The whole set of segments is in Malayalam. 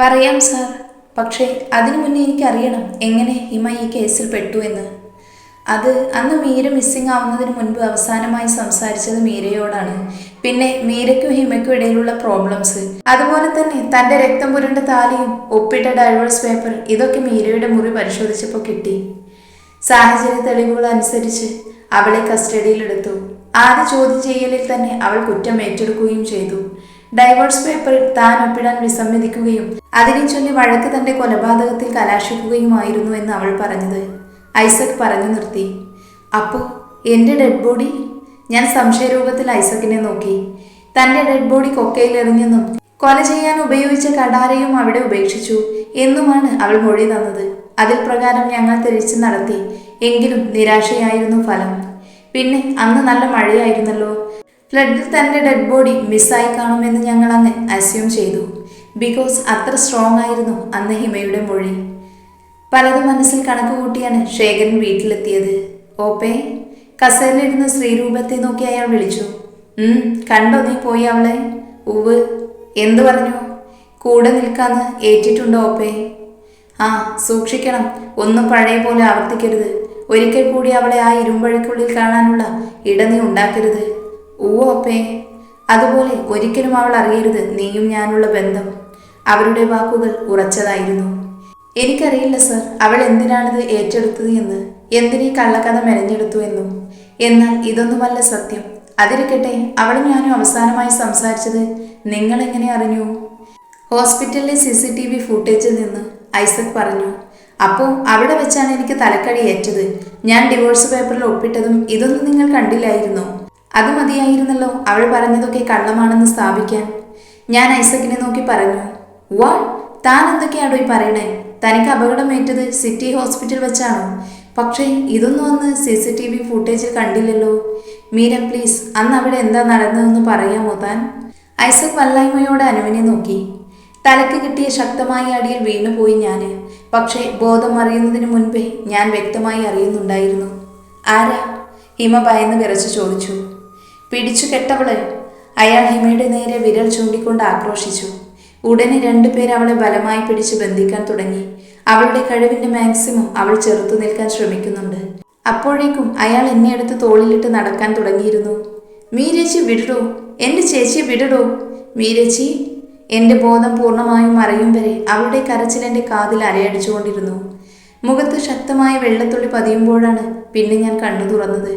പറയാം സാർ. പക്ഷേ അതിനു മുന്നേ എനിക്കറിയണം എങ്ങനെ ഹിമ ഈ കേസിൽ പെട്ടു എന്ന്. അത് അന്ന് മീര മിസ്സിംഗ് ആവുന്നതിന് മുൻപ് അവസാനമായി സംസാരിച്ചത് മീരയോടാണ്. പിന്നെ മീരയ്ക്കും ഹിമയ്ക്കും ഇടയിലുള്ള പ്രോബ്ലംസ്, അതുപോലെ തന്നെ തൻ്റെ രക്തം പുരണ്ട താലിയും ഒപ്പിട്ട ഡൈവേഴ്സ് പേപ്പർ, ഇതൊക്കെ മീരയുടെ മുറി പരിശോധിച്ചപ്പോൾ കിട്ടി. സാഹചര്യ തെളിവുകൾ അനുസരിച്ച് അവളെ കസ്റ്റഡിയിലെടുത്തു. ആദ്യ ചോദ്യം ചെയ്യലിൽ തന്നെ അവൾ കുറ്റം ഏറ്റെടുക്കുകയും ചെയ്തു. ഡൈവേഴ്സ് പേപ്പറിൽ താൻ ഒപ്പിടാൻ വിസമ്മതിക്കുകയും അതിനെ ചൊല്ലി വഴക്ക് തന്റെ കൊലപാതകത്തിൽ കലാശിക്കുകയുമായിരുന്നു എന്ന് അവൾ പറഞ്ഞത് ഐസക് പറഞ്ഞു നിർത്തി. അപ്പോൾ എൻ്റെ ഡെഡ് ബോഡി? ഞാൻ സംശയരൂപത്തിൽ ഐസക്കിനെ നോക്കി. തൻ്റെ ഡെഡ് ബോഡി കൊക്കയിൽ എറിഞ്ഞെന്നും കൊല ചെയ്യാൻ ഉപയോഗിച്ച കടാരയും അവിടെ ഉപേക്ഷിച്ചു എന്നുമാണ് അവൾ മൊഴി തന്നത്. അതിൽ പ്രകാരം ഞങ്ങൾ തിരിച്ചു നടത്തി. എങ്കിലും നിരാശയായിരുന്നു ഫലം. പിന്നെ അന്ന് നല്ല മഴയായിരുന്നല്ലോ. ഫ്ലഡിൽ തൻ്റെ ഡെഡ് ബോഡി മിസ്സായി കാണുമെന്ന് ഞങ്ങൾ അങ്ങ് അസ്യൂം ചെയ്തു. ബിക്കോസ് അത്ര സ്ട്രോങ് ആയിരുന്നു അന്ന് ഹിമയുടെ മൊഴി. പലതും മനസ്സിൽ കണക്ക് കൂട്ടിയാണ് ശേഖരൻ വീട്ടിലെത്തിയത്. ഓപ്പേ, കസേരയിലിരുന്ന് ശ്രീരൂപത്തെ നോക്കി അയാൾ വിളിച്ചു. കണ്ടോ നീ പോയി അവളെ? ഉവ്. എന്തു പറഞ്ഞു? കൂടെ നിൽക്കാന്ന് ഏറ്റിട്ടുണ്ടോ ഓപ്പേ? ആ, സൂക്ഷിക്കണം. ഒന്നും പഴയ പോലെ ആവർത്തിക്കരുത്. ഒരിക്കൽ കൂടി അവളെ ആ ഇരുമ്പഴക്കുള്ളിൽ കാണാനുള്ള ഇട നീ ഉണ്ടാക്കരുത്. ഓപ്പേ. അതുപോലെ ഒരിക്കലും അവൾ അറിയരുത് നീയും ഞാനുള്ള ബന്ധം. അവരുടെ വാക്കുകൾ ഉറച്ചതായിരുന്നു. എനിക്കറിയില്ല സർ, അവൾ എന്തിനാണിത് ഏറ്റെടുത്തത് എന്ന്, എന്തിനീ കള്ളക്കഥ മെനഞ്ഞെടുത്തു എന്നും. എന്നാൽ ഇതൊന്നുമല്ല സത്യം. അതിരിക്കട്ടെ, അവളും ഞാനും അവസാനമായി സംസാരിച്ചത് നിങ്ങൾ എങ്ങനെ അറിഞ്ഞു? ഹോസ്പിറ്റലിലെ CCTV ഫുട്ടേജിൽ നിന്ന്, ഐസക് പറഞ്ഞു. അപ്പോൾ അവിടെ വെച്ചാണ് എനിക്ക് തലക്കടി ഏറ്റത്. ഞാൻ ഡിവോഴ്സ് പേപ്പറിൽ ഒപ്പിട്ടതും ഇതൊന്നും നിങ്ങൾ കണ്ടില്ലായിരുന്നോ? അത് മതിയായിരുന്നല്ലോ അവൾ പറഞ്ഞതൊക്കെ കള്ളമാണെന്ന് സ്ഥാപിക്കാൻ. ഞാൻ ഐസക്കിനെ നോക്കി പറഞ്ഞു. വാട്ട്? താൻ എന്തൊക്കെയാണോ ഈ പറയണേ? തനിക്ക് അപകടമേറ്റത് സിറ്റി ഹോസ്പിറ്റൽ വെച്ചാണോ? പക്ഷേ ഇതൊന്നും അന്ന് CCTV ഫുട്ടേജിൽ കണ്ടില്ലല്ലോ. മീര പ്ലീസ്, അന്ന് അവിടെ എന്താ നടന്നതെന്ന് പറയാമോ താൻ? ഐസക് വല്ലായ്മയോടെ അനുവിനെ നോക്കി. തലക്ക് കിട്ടിയ ശക്തമായ അടിയിൽ വീണുപോയി ഞാൻ. പക്ഷേ ബോധം അറിയുന്നതിന് മുൻപേ ഞാൻ വ്യക്തമായി അറിയുന്നുണ്ടായിരുന്നു. ആരാ? ഹിമ ഭയന്ന് വിറച്ചു ചോദിച്ചു. പിടിച്ചു കെട്ടവളെ, അയാൾ ഹിമയുടെ നേരെ വിരൽ ചൂണ്ടിക്കൊണ്ട് ആക്രോശിച്ചു. ഉടനെ രണ്ടുപേർ അവളെ ബലമായി പിടിച്ച് ബന്ധിക്കാൻ തുടങ്ങി. അവളുടെ കഴിവിന്റെ മാക്സിമം അവൾ ചെറുത്തു നിൽക്കാൻ ശ്രമിക്കുന്നുണ്ട്. അപ്പോഴേക്കും അയാൾ എന്നെ എടുത്ത് തോളിലിട്ട് നടക്കാൻ തുടങ്ങിയിരുന്നു. മീരേച്ചി വിടടോ, എൻ്റെ ചേച്ചിയെ വിടടോ. മീരേച്ചി. എൻ്റെ ബോധം പൂർണ്ണമായും മറയും വരെ അവളുടെ കരച്ചിൽ എൻ്റെ കാതിൽ അലയടിച്ചുകൊണ്ടിരുന്നു. മുഖത്ത് ശക്തമായ വെള്ളത്തുള്ളി പതിയുമ്പോഴാണ് പിന്നെ ഞാൻ കണ്ണു തുറന്നത്.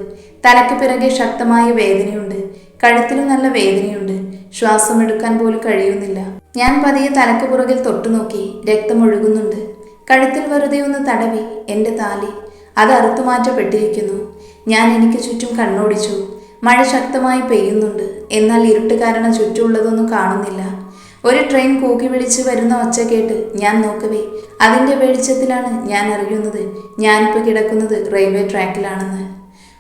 തലയ്ക്ക് പിറകെ ശക്തമായ വേദനയുണ്ട്. കഴുത്തിലും നല്ല വേദനയുണ്ട്. ശ്വാസം എടുക്കാൻ പോലും കഴിയുന്നില്ല. ഞാൻ പതിയെ തലക്ക് പുറകിൽ തൊട്ടുനോക്കി. രക്തം ഒഴുകുന്നുണ്ട്. കഴുത്തിൽ വെറുതെ ഒന്ന് തടവി. എൻ്റെ താലി അത് അറുത്തുമാറ്റപ്പെട്ടിരിക്കുന്നു. ഞാൻ എനിക്ക് ചുറ്റും കണ്ണോടിച്ചു. മഴ ശക്തമായി പെയ്യുന്നുണ്ട്. എന്നാൽ ഇരുട്ട് കാരണം ചുറ്റുമുള്ളതൊന്നും കാണുന്നില്ല. ഒരു ട്രെയിൻ കൂക്കി വിളിച്ച് വരുന്ന ഒച്ച കേട്ട് ഞാൻ നോക്കവേ അതിൻ്റെ വെളിച്ചത്തിലാണ് ഞാൻ അറിയുന്നത് ഞാനിപ്പോൾ കിടക്കുന്നത് റെയിൽവേ ട്രാക്കിലാണെന്ന്.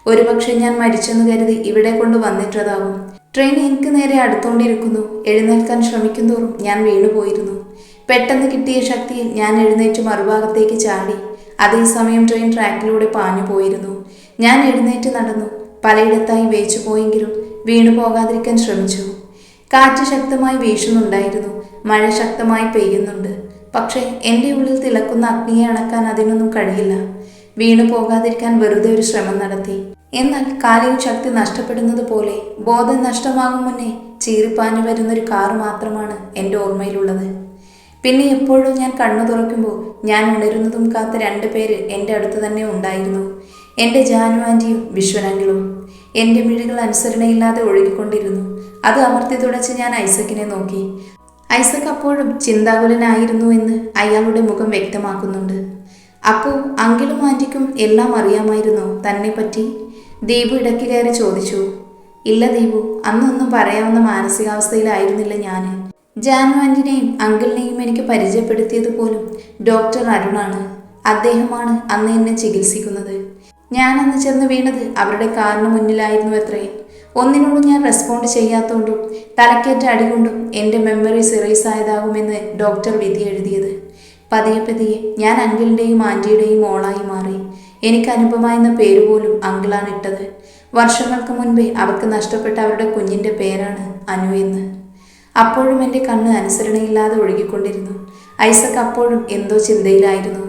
ഒരുപക്ഷെ ഞാൻ മരിച്ചെന്ന് കരുതി ഇവിടെ കൊണ്ട് വന്നിട്ടതാവും. ട്രെയിൻ എനിക്ക് നേരെ അടുത്തോണ്ടിരിക്കുന്നു. എഴുന്നേൽക്കാൻ ശ്രമിക്കുന്തോറും ഞാൻ വീണുപോയിരുന്നു. പെട്ടെന്ന് കിട്ടിയ ശക്തിയിൽ ഞാൻ എഴുന്നേറ്റ് മറുഭാഗത്തേക്ക് ചാടി. അതേസമയം ട്രെയിൻ ട്രാക്കിലൂടെ പാഞ്ഞു പോയിരുന്നു. ഞാൻ എഴുന്നേറ്റ് നടന്നു. പലയിടത്തായി വേച്ചു പോയെങ്കിലും വീണു പോകാതിരിക്കാൻ ശ്രമിച്ചു. കാറ്റ് ശക്തമായി വീശുന്നുണ്ടായിരുന്നു. മഴ ശക്തമായി പെയ്യുന്നുണ്ട്. പക്ഷേ എൻ്റെ ഉള്ളിൽ തിളക്കുന്ന അഗ്നിയെ അണക്കാൻ അതിനൊന്നും കഴിയില്ല. വീണു പോകാതിരിക്കാൻ വെറുതെ ഒരു ശ്രമം നടത്തി. എന്നാൽ കാലിൽ ശക്തി നഷ്ടപ്പെടുന്നത് പോലെ ബോധം നഷ്ടമാകും മുന്നേ ചീറിപ്പാഞ്ഞു വരുന്നൊരു കാർ മാത്രമാണ് എൻ്റെ ഓർമ്മയിലുള്ളത്. പിന്നെ എപ്പോഴും ഞാൻ കണ്ണു തുറക്കുമ്പോൾ ഞാൻ ഉണരുന്നതും കാത്ത 2 പേര് എൻ്റെ അടുത്ത് തന്നെ ഉണ്ടായിരുന്നു. എൻ്റെ ജാനു ആൻറ്റിയും വിശ്വനാങ്കിളും. എൻ്റെ മിഴികൾ അനുസരണയില്ലാതെ ഒഴുകിക്കൊണ്ടിരുന്നു. അത് അമർത്തി തുടച്ച് ഞാൻ ഐസക്കിനെ നോക്കി. ഐസക് അപ്പോഴും ചിന്താകുലനായിരുന്നു എന്ന് അയാളുടെ മുഖം വ്യക്തമാക്കുന്നുണ്ട്. അപ്പോൾ അങ്കിളും ആൻറ്റിക്കും എല്ലാം അറിയാമായിരുന്നോ തന്നെ പറ്റി? ദീപു ഇടയ്ക്ക് കയറി ചോദിച്ചു. ഇല്ല ദീപു, അന്നൊന്നും പറയാവുന്ന മാനസികാവസ്ഥയിലായിരുന്നില്ല ഞാൻ. ജാനു ആൻറ്റിനെയും അങ്കിളിനെയും എനിക്ക് പരിചയപ്പെടുത്തിയത് പോലും ഡോക്ടർ അരുണാണ്. അദ്ദേഹമാണ് അന്ന് എന്നെ ചികിത്സിക്കുന്നത്. ഞാൻ അന്ന് ചെന്ന് വീണത് അവരുടെ കാറിന് മുന്നിലായിരുന്നു അത്രേ. ഒന്നിനോടും ഞാൻ റെസ്പോണ്ട് ചെയ്യാത്തോണ്ടും തലക്കേറ്റ അടികൊണ്ടും എൻ്റെ മെമ്മറീസ് ഇറേസ് ആയതാകുമെന്ന് ഡോക്ടർ വിധി എഴുതിയത്. പതിയെ പതിയെ ഞാൻ അങ്കിളിൻ്റെയും ആൻറ്റിയുടെയും മോളായി മാറി. എനിക്ക് അനുപമ എന്ന പേര് പോലും അങ്കിളാണ് ഇട്ടത്. വർഷങ്ങൾക്ക് മുൻപേ അവർക്ക് നഷ്ടപ്പെട്ട അവരുടെ കുഞ്ഞിൻ്റെ പേരാണ് അനു എന്ന്. അപ്പോഴും എൻ്റെ കണ്ണ് അനുസരണയില്ലാതെ ഒഴുകിക്കൊണ്ടിരുന്നു. ഐസക് അപ്പോഴും എന്തോ ചിന്തയിലായിരുന്നു.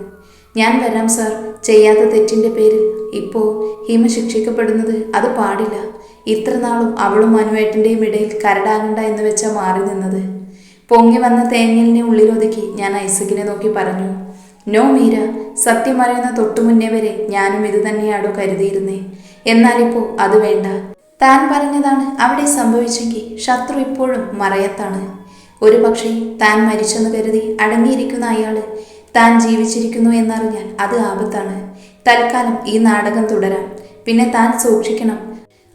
ഞാൻ വരാം സാർ, ചെയ്യാത്ത തെറ്റിൻ്റെ പേരിൽ ഇപ്പോൾ ഹിമ ശിക്ഷിക്കപ്പെടുന്നത് അത് പാടില്ല. ഇത്ര നാളും അവളും മനുവേട്ടൻ്റെയും ഇടയിൽ കരടാകണ്ട എന്ന് വെച്ചാൽ മാറി നിന്നത്. പൊങ്ങി വന്ന തേങ്ങലിനെ ഉള്ളിലൊതുക്കി ഞാൻ ഐസക്കിനെ നോക്കി പറഞ്ഞു, നോ മീര, സത്യം അറിയുന്ന തൊട്ടു മുന്നേ വരെ ഞാനും ഇത് തന്നെയാണോ കരുതിയിരുന്നേ. എന്നാലിപ്പോൾ അത് വേണ്ട. താൻ പറഞ്ഞതാണ് അവിടെ സംഭവിച്ചെങ്കിൽ ശത്രു ഇപ്പോഴും മറയത്താണ്. ഒരു പക്ഷേ താൻ മരിച്ചെന്ന് കരുതി അടങ്ങിയിരിക്കുന്ന അയാൾ താൻ ജീവിച്ചിരിക്കുന്നു എന്നറിഞ്ഞാൽ അത് ആപത്താണ്. തൽക്കാലം ഈ നാടകം തുടരാം. പിന്നെ താൻ സൂക്ഷിക്കണം.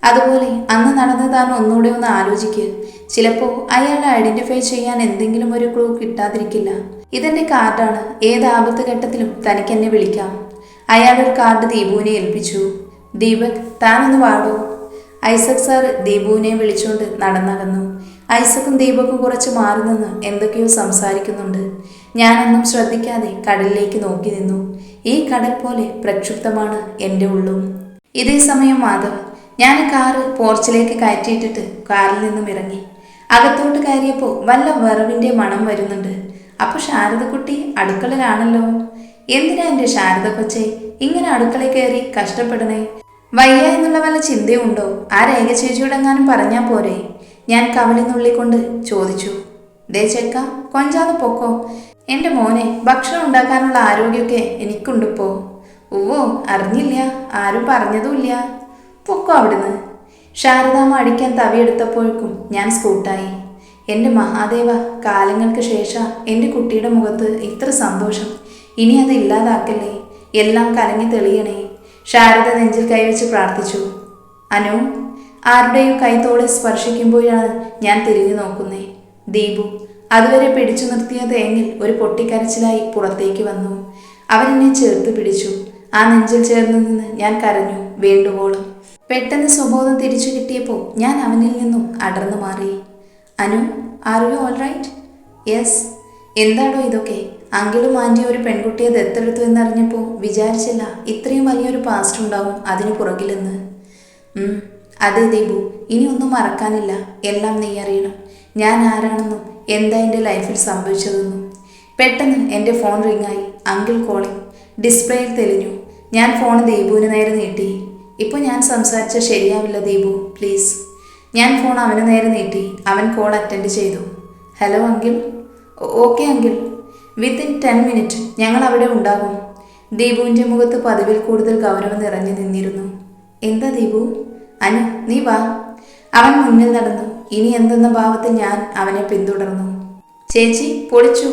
അതുപോലെ അന്ന് നടന്ന് താൻ ഒന്നുകൂടെ ഒന്ന് ആലോചിക്കുക. ചിലപ്പോൾ അയാളെ ഐഡന്റിഫൈ ചെയ്യാൻ എന്തെങ്കിലും ഒരു ക്ലൂ കിട്ടാതിരിക്കില്ല. ഇതെന്റെ കാർഡാണ്. ഏത് ആപത്ത് ഘട്ടത്തിലും തനിക്ക് എന്നെ വിളിക്കാം. അയാളൊരു കാർഡ് ദീപുവിനെ ഏൽപ്പിച്ചു. ദീപക്, താനൊന്ന് വാടോ. ഐസക് സാർ ദീപുവിനെ വിളിച്ചുകൊണ്ട് നടന്നകന്നു. ഐസക്കും ദീപക്കും കുറച്ച് മാറി നിന്ന് എന്തൊക്കെയോ സംസാരിക്കുന്നുണ്ട്. ഞാനൊന്നും ശ്രദ്ധിക്കാതെ കടലിലേക്ക് നോക്കി നിന്നു. ഈ കടൽ പോലെ പ്രക്ഷുബ്ധമാണ് എൻ്റെ ഉള്ളും. ഇതേ സമയം മാധവ്, ഞാൻ കാറ് പോർച്ചിലേക്ക് കയറ്റിയിട്ടിട്ട് കാറിൽ നിന്നും ഇറങ്ങി. അകത്തോട്ട് കയറിയപ്പോൾ വല്ല വിറവിൻ്റെ മണം വരുന്നുണ്ട്. അപ്പോൾ ശാരദക്കുട്ടി അടുക്കളയിലാണല്ലോ. എന്തിനാ എൻ്റെ ശാരദ കൊച്ചെ ഇങ്ങനെ അടുക്കളയിൽ കയറി കഷ്ടപ്പെടണേ? വയ്യ എന്നുള്ള വല്ല ചിന്തയുണ്ടോ? ആ രേഖ ചേച്ചിയോടെങ്ങാനും പറഞ്ഞാൽ പോരെ? ഞാൻ കവളി നുള്ളിക്കൊണ്ട് ചോദിച്ചു. ദേ ചെക്ക, കൊഞ്ചാന്ന് പൊക്കോ. എൻ്റെ മോനെ, ഭക്ഷണം ഉണ്ടാക്കാനുള്ള ആരോഗ്യമൊക്കെ എനിക്കുണ്ടിപ്പോ. ഓ, അറിഞ്ഞില്ല, ആരും പറഞ്ഞതുമില്ല. പൊക്കോ അവിടുന്ന്. ശാരദാമ്മ അടിക്കാൻ തവിയെടുത്തപ്പോഴേക്കും ഞാൻ സ്കൂട്ടായി. എൻ്റെ മഹാദേവ, കാലങ്ങൾക്ക് ശേഷം എൻ്റെ കുട്ടിയുടെ മുഖത്ത് ഇത്ര സന്തോഷം. ഇനി അത് ഇല്ലാതാക്കല്ലേ. എല്ലാം കലങ്ങി തെളിയണേ. ശാരദ നെഞ്ചിൽ കൈവച്ച് പ്രാർത്ഥിച്ചു. അനു, ആരുടെയും കൈത്തോടെ സ്പർശിക്കുമ്പോഴാണ് ഞാൻ തിരിഞ്ഞു നോക്കുന്നേ. ദീപു അതുവരെ പിടിച്ചു നിർത്തിയ തേങ്ങിൽ ഒരു പൊട്ടിക്കരച്ചിലായി പുറത്തേക്ക് വന്നു. അവനെന്നെ ചേർത്ത് പിടിച്ചു. ആ നെഞ്ചിൽ ചേർന്ന് നിന്ന് ഞാൻ കരഞ്ഞു വേണ്ടുവോളം. പെട്ടെന്ന് സ്വബോധം തിരിച്ചു കിട്ടിയപ്പോൾ ഞാൻ അവനിൽ നിന്നും അടർന്നു മാറി. Anu, are you all right? Yes. എന്താടോ ഇതൊക്കെ? അങ്കിളും ആൻറ്റിയും ഒരു പെൺകുട്ടിയെ ദത്തെടുത്തു എന്നറിഞ്ഞപ്പോൾ വിചാരിച്ചില്ല ഇത്രയും വലിയൊരു പാസ്റ്റ് ഉണ്ടാവും അതിന് പുറകിലെന്ന്. അതെ ദീപു, ഇനി ഒന്നും മറക്കാനില്ല. എല്ലാം നീ അറിയണം. ഞാൻ ആരാണെന്നും എന്താ എൻ്റെ ലൈഫിൽ സംഭവിച്ചതെന്നും. പെട്ടെന്ന് എൻ്റെ ഫോൺ റിങ്ങായി. Uncle calling. ഡിസ്പ്ലേയിൽ തെളിഞ്ഞു. ഞാൻ ഫോൺ ദീപുവിന് നേരെ നീട്ടി. ഇപ്പോൾ ഞാൻ സംസാരിച്ച ശരിയാവില്ല ദീപു, പ്ലീസ്. ഞാൻ ഫോൺ അവന് നേരെ നീട്ടി. അവൻ കോൾ അറ്റൻഡ് ചെയ്തു. Hello uncle. Okay uncle, within 10 minute ഞങ്ങൾ അവിടെ ഉണ്ടാകും. ദീപുവിൻ്റെ മുഖത്ത് പതിവിൽ കൂടുതൽ ഗൗരവം നിറഞ്ഞു നിന്നിരുന്നു. എന്താ ദീപു? അനു, നീ വാ. അവൻ മുന്നിൽ നടന്നു. ഇനി എന്തെന്ന ഭാവത്തിൽ ഞാൻ അവനെ പിന്തുടർന്നു. ചേച്ചി പൊളിച്ചു.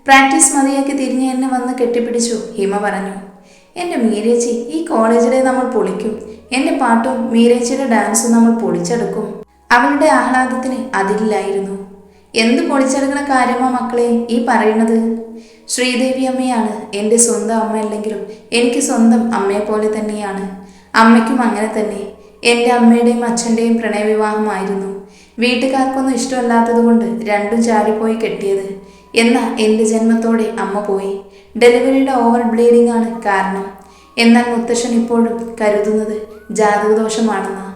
പ്രാക്ടീസ് മതിയാക്കി തിരിഞ്ഞ് എന്നെ വന്ന് കെട്ടിപ്പിടിച്ചു ഹിമ പറഞ്ഞു. എൻ്റെ മീരേച്ചി, ഈ കോളേജിലെ നമ്മൾ പൊളിക്കും. എൻ്റെ പാട്ടും മീരേച്ചിയുടെ ഡാൻസും നമ്മൾ പൊളിച്ചെടുക്കും. അവളുടെ ആഹ്ലാദത്തിന് അതിരില്ലായിരുന്നു. എന്ത് പൊളിച്ചെടുക്കുന്ന കാര്യമാ മക്കളെ ഈ പറയുന്നത്? ശ്രീദേവി അമ്മയാണ് എൻ്റെ സ്വന്തം അമ്മ. അല്ലെങ്കിലും എനിക്ക് സ്വന്തം അമ്മയെ പോലെ തന്നെയാണ്. അമ്മയ്ക്കും അങ്ങനെ തന്നെ. എൻ്റെ അമ്മയുടെയും അച്ഛൻ്റെയും പ്രണയവിവാഹമായിരുന്നു. വീട്ടുകാർക്കൊന്നും ഇഷ്ടമല്ലാത്തത് കൊണ്ട് രണ്ടും ചാടിപ്പോയി കെട്ടിയത്. എന്നാൽ എൻ്റെ ജന്മത്തോടെ അമ്മ പോയി. ഡെലിവറിയുടെ ഓവർ ബ്ലീഡിംഗ് ആണ് കാരണം. എന്നാൽ മുത്തശ്ശൻ ഇപ്പോഴും കരുതുന്നത് ജാതകദോഷമാണെന്നാ.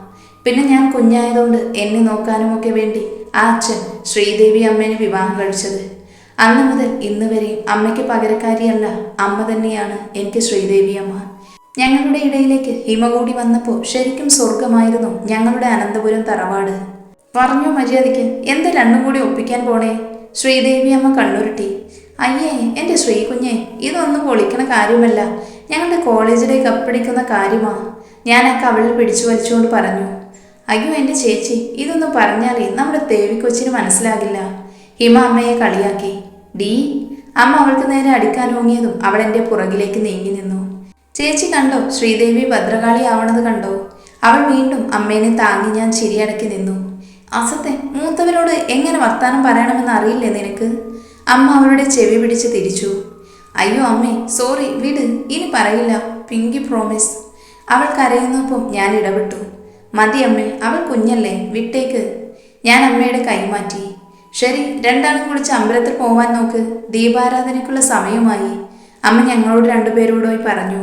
പിന്നെ ഞാൻ കുഞ്ഞായതുകൊണ്ട് എന്നെ നോക്കാനുമൊക്കെ വേണ്ടി ആ അച്ഛൻ ശ്രീദേവി അമ്മേനെ വിവാഹം കഴിച്ചത്. അന്ന് മുതൽ ഇന്ന് വരെയും അമ്മയ്ക്ക് പകരക്കാരിയല്ല, അമ്മ തന്നെയാണ് എനിക്ക് ശ്രീദേവി അമ്മ. ഞങ്ങളുടെ ഇടയിലേക്ക് ഹിമ കൂടി വന്നപ്പോൾ ശരിക്കും സ്വർഗമായിരുന്നു ഞങ്ങളുടെ അനന്തപുരം തറവാട്. പറഞ്ഞു മര്യാദയ്ക്ക്. എന്താ രണ്ടും കൂടി ഒപ്പിക്കാൻ പോണേ? ശ്രീദേവി അമ്മ കണ്ണുരുട്ടി. അയ്യേ എൻ്റെ ശ്രീകുഞ്ഞെ, ഇതൊന്നും പൊളിക്കണ കാര്യമല്ല. ഞങ്ങളുടെ കോളേജിലെ കപ്പടിക്കുന്ന കാര്യമാ. ഞാൻ ആ കവളിൽ പിടിച്ചു വലിച്ചുകൊണ്ട് പറഞ്ഞു. അയ്യോ എൻ്റെ ചേച്ചി, ഇതൊന്നും പറഞ്ഞാലേ നമ്മുടെ ദേവിക്കൊച്ചിന് മനസ്സിലാകില്ല. ഹിമ അമ്മയെ കളിയാക്കി. ഡീ, അമ്മ അവൾക്ക് നേരെ അടിക്കാൻ ഓങ്ങിയതും അവൾ എൻ്റെ പുറകിലേക്ക് നീങ്ങി നിന്നു. ചേച്ചി കണ്ടോ ശ്രീദേവി ഭദ്രകാളി ആവണത് കണ്ടോ? അവൾ വീണ്ടും അമ്മേനെ താങ്ങി. ഞാൻ ചിരിയടക്കി നിന്നു. അസത്തെ, മൂത്തവരോട് എങ്ങനെ വർത്താനം പറയണമെന്ന് അറിയില്ലേ നിനക്ക്? അമ്മ അവളുടെ ചെവി പിടിച്ച് തിരിച്ചു. അയ്യോ അമ്മേ, സോറി, വിട്, ഇനി പറയില്ല, പിങ്കി പ്രോമിസ്. അവൾ കരയുന്നപ്പം ഞാൻ ഇടപെട്ടു. മതി അമ്മേ, അവൾ കുഞ്ഞല്ലേ, വിട്ടേക്ക്. ഞാൻ അമ്മയുടെ കൈമാറ്റി. ശരി, രണ്ടാളും കുളിച്ച് അമ്പലത്തിൽ പോവാൻ നോക്ക്. ദീപാരാധനയ്ക്കുള്ള സമയമായി. അമ്മ ഞങ്ങളോട് രണ്ടുപേരോടോയി പറഞ്ഞു.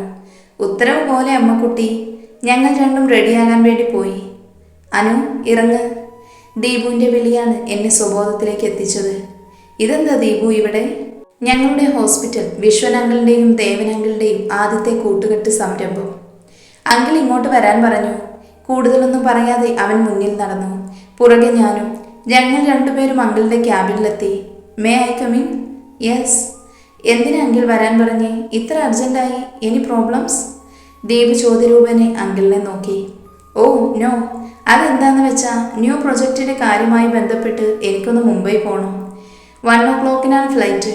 ഉത്തരവ് പോലെ അമ്മക്കുട്ടി. ഞങ്ങൾ രണ്ടും റെഡിയാകാൻ വേണ്ടി പോയി. അനു, ഇറങ്ങ്. ദീപുവിൻ്റെ വിളിയാണ് എന്നെ സ്വബോധത്തിലേക്ക് എത്തിച്ചത്. ഇതെന്താ ദീപു ഇവിടെ? ഞങ്ങളുടെ ഹോസ്പിറ്റൽ വിശ്വൻ അങ്കിളിൻ്റെയും ദേവൻ അങ്കിളിൻ്റെയും ആദ്യത്തെ കൂട്ടുകെട്ട് സംരംഭം. അങ്കിൾ ഇങ്ങോട്ട് വരാൻ പറഞ്ഞു. കൂടുതലൊന്നും പറയാതെ അവൻ മുന്നിൽ നടന്നു. പുറകെ ഞാനും. ഞങ്ങൾ രണ്ടുപേരും അങ്കിളുടെ ക്യാബിനിലെത്തി. May I come in? യെസ്. എന്തിനാ അങ്കിൾ വരാൻ പറഞ്ഞേ? ഇത്ര അർജൻറ്റായി? Any problems? ദീപ് ചോദ്യരൂപനെ അങ്കിളിനെ നോക്കി. ഓ നോ, അതെന്താന്ന് വെച്ചാൽ ന്യൂ പ്രൊജക്റ്റിൻ്റെ കാര്യമായി ബന്ധപ്പെട്ട് എനിക്കൊന്ന് മുംബൈ പോകണം. 1 o'clock ഫ്ലൈറ്റ്.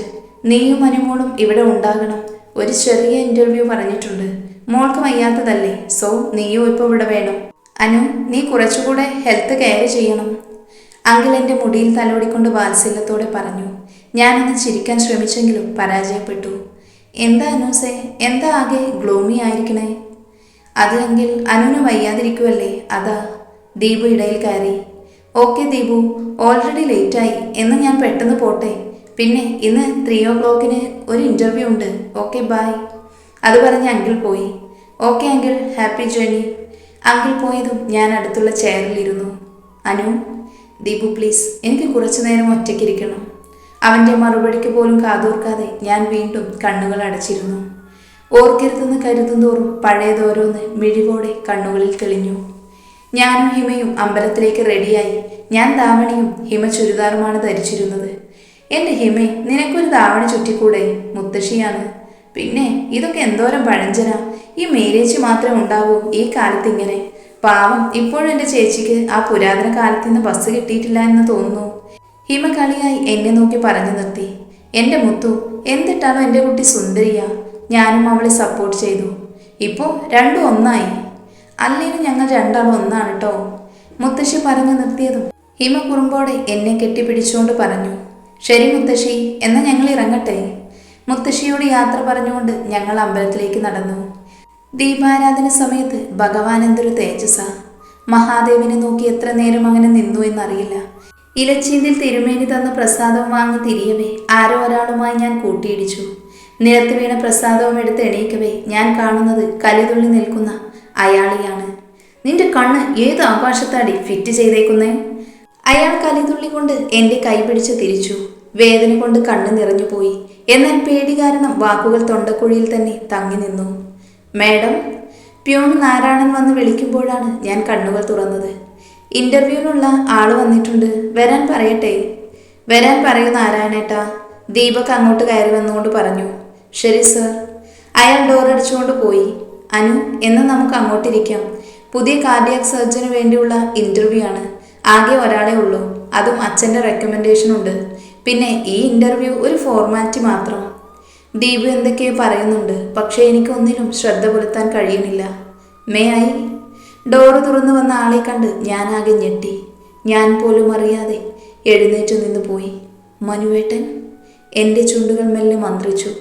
നീയും അനുമോളും ഇവിടെ ഉണ്ടാകണം. ഒരു ചെറിയ ഇൻ്റർവ്യൂ പറഞ്ഞിട്ടുണ്ട്. മോൾക്ക് വയ്യാത്തതല്ലേ, സോ നീയും ഇപ്പോൾ ഇവിടെ വേണം. അനു, നീ കുറച്ചുകൂടെ ഹെൽത്ത് കെയർ ചെയ്യണം. അങ്കിൾ എൻ്റെ മുടിയിൽ തലോടിക്കൊണ്ട് വാത്സല്യത്തോടെ പറഞ്ഞു. ഞാനൊന്ന് ചിരിക്കാൻ ശ്രമിച്ചെങ്കിലും പരാജയപ്പെട്ടു. എന്താ അനൂസേ, എന്താ ആകെ ഗ്ലൂമി ആയിരിക്കണേ? അത് എങ്കിൽ അനുവിന് വയ്യാതിരിക്കുമല്ലേ, അതാ. ദീപു ഇടയിൽ കയറി. ഓക്കെ ദീപു, ഓൾറെഡി ലേറ്റായി. എന്ന് ഞാൻ പെട്ടെന്ന് പോട്ടെ. പിന്നെ ഇന്ന് 3 o'clock ഒരു ഇൻ്റർവ്യൂ ഉണ്ട്. Okay bye. അത് പറഞ്ഞ് അങ്കിൾ പോയി. Okay uncle, happy journey. Uncle പോയതും ഞാൻ അടുത്തുള്ള ചെയറിലിരുന്നു. അനു, ദീപു പ്ലീസ്, എനിക്ക് കുറച്ചു നേരം ഒറ്റയ്ക്കിരിക്കണം. അവൻ്റെ മറുപടിക്ക് പോലും കാതോർക്കാതെ ഞാൻ വീണ്ടും കണ്ണുകൾ അടച്ചിരുന്നു. ഓർക്കരുതെന്ന് കരുതുന്തോറും പഴയതോരോന്ന് മിഴിവോടെ കണ്ണുകളിൽ തെളിഞ്ഞു. ഞാനും ഹിമയും അമ്പലത്തിലേക്ക് റെഡിയായി. ഞാൻ ദാവണിയും ഹിമ ചുരിദാറുമാണ് ധരിച്ചിരുന്നത്. എൻ്റെ ഹിമേ, നിനക്കൊരു ദാവണി ചുറ്റിക്കൂടെ? മുത്തശ്ശിയാണ്. പിന്നെ ഇതൊക്കെ എന്തോരം പഴഞ്ചനാ. ഈ മേരേജ് മാത്രമേ ഉണ്ടാവൂ ഈ കാലത്ത് ഇങ്ങനെ. പാവം, ഇപ്പോഴും എൻ്റെ ചേച്ചിക്ക് ആ പുരാതന കാലത്ത് നിന്ന് ബസ് കിട്ടിയിട്ടില്ല എന്ന് തോന്നുന്നു. ഹിമ കളിയായി എന്നെ നോക്കി പറഞ്ഞു നിർത്തി. എൻ്റെ മുത്തു, എന്തിട്ടാണോ എൻ്റെ കുട്ടി സുന്ദരിയാ. ഞാനും അവളെ സപ്പോർട്ട് ചെയ്തു. ഇപ്പോൾ രണ്ടും ഒന്നായി. അല്ലേലും ഞങ്ങൾ രണ്ടാളും ഒന്നാണ് കേട്ടോ. മുത്തശ്ശി പറഞ്ഞു നിർത്തിയതും ഹിമ കുറുമ്പോടെ എന്നെ കെട്ടിപ്പിടിച്ചുകൊണ്ട് പറഞ്ഞു. ശരി മുത്തശ്ശി, എന്നാൽ ഞങ്ങൾ ഇറങ്ങട്ടെ. മുത്തശ്ശിയോട് യാത്ര പറഞ്ഞുകൊണ്ട് ഞങ്ങൾ അമ്പലത്തിലേക്ക് നടന്നു. ദീപാരാധന സമയത്ത് ഭഗവാൻ എന്തൊരു തേജസ്സ. മഹാദേവനെ നോക്കി എത്ര നേരം അങ്ങനെ നിന്നു എന്നറിയില്ല. ഇലച്ചീന്തിൽ തിരുമേനി തന്ന പ്രസാദം വാങ്ങി തിരിയവേ ആരോ ഒരാളുമായി ഞാൻ കൂട്ടിയിടിച്ചു. നിലത്ത് വീണ പ്രസാദവും എടുത്ത് എണീക്കവേ ഞാൻ കാണുന്നത് കലിതുള്ളി നിൽക്കുന്ന അയാളെയാണ്. നിന്റെ കണ്ണ് ഏത് ആകാശത്താടി ഫിറ്റ് ചെയ്തേക്കുന്നേ? അയാൾ കലിതുള്ളി കൊണ്ട് എൻ്റെ കൈ പിടിച്ച് തിരിച്ചു. വേദന കൊണ്ട് കണ്ണ് നിറഞ്ഞുപോയി. എന്നാൽ പേടി കാരണം വാക്കുകൾ തൊണ്ടക്കുഴിയിൽ തന്നെ തങ്ങി നിന്നു. മാഡം, പ്യൂൺ നാരായണൻ വന്ന് വിളിക്കുമ്പോഴാണ് ഞാൻ കണ്ണുകൾ തുറന്നത്. ഇൻ്റർവ്യൂവിനുള്ള ആൾ വന്നിട്ടുണ്ട്, വരാൻ പറയട്ടെ? വരാൻ പറയൂ നാരായണേട്ടാ. ദീപക് അങ്ങോട്ട് കയറി വന്നുകൊണ്ട് പറഞ്ഞു. ശരി സർ. അയാൾ ഡോറടിച്ചുകൊണ്ട് പോയി. അനു, എന്ന് നമുക്ക് അങ്ങോട്ടിരിക്കാം. പുതിയ കാർഡിയാക് സർജന് വേണ്ടിയുള്ള ഇൻ്റർവ്യൂ ആണ്. ആകെ ഒരാളേ ഉള്ളൂ, അതും അച്ഛൻ്റെ റെക്കമെൻഡേഷൻ ഉണ്ട്. പിന്നെ ഈ ഇൻ്റർവ്യൂ ഒരു ഫോർമാലിറ്റി മാത്രം. ദീപു എന്തൊക്കെയോ പറയുന്നുണ്ട്, പക്ഷേ എനിക്കൊന്നിനും ശ്രദ്ധ പുലർത്താൻ കഴിയുന്നില്ല. May I? ഡോറ് തുറന്നു വന്ന ആളെ കണ്ട് ഞാനാകെ ഞെട്ടി. ഞാൻ പോലും അറിയാതെ എഴുന്നേറ്റ് നിന്ന് പോയി. മനുവേട്ടൻ? എൻ്റെ ചുണ്ടുകൾ മെല്ലെ മന്ത്രിച്ചു.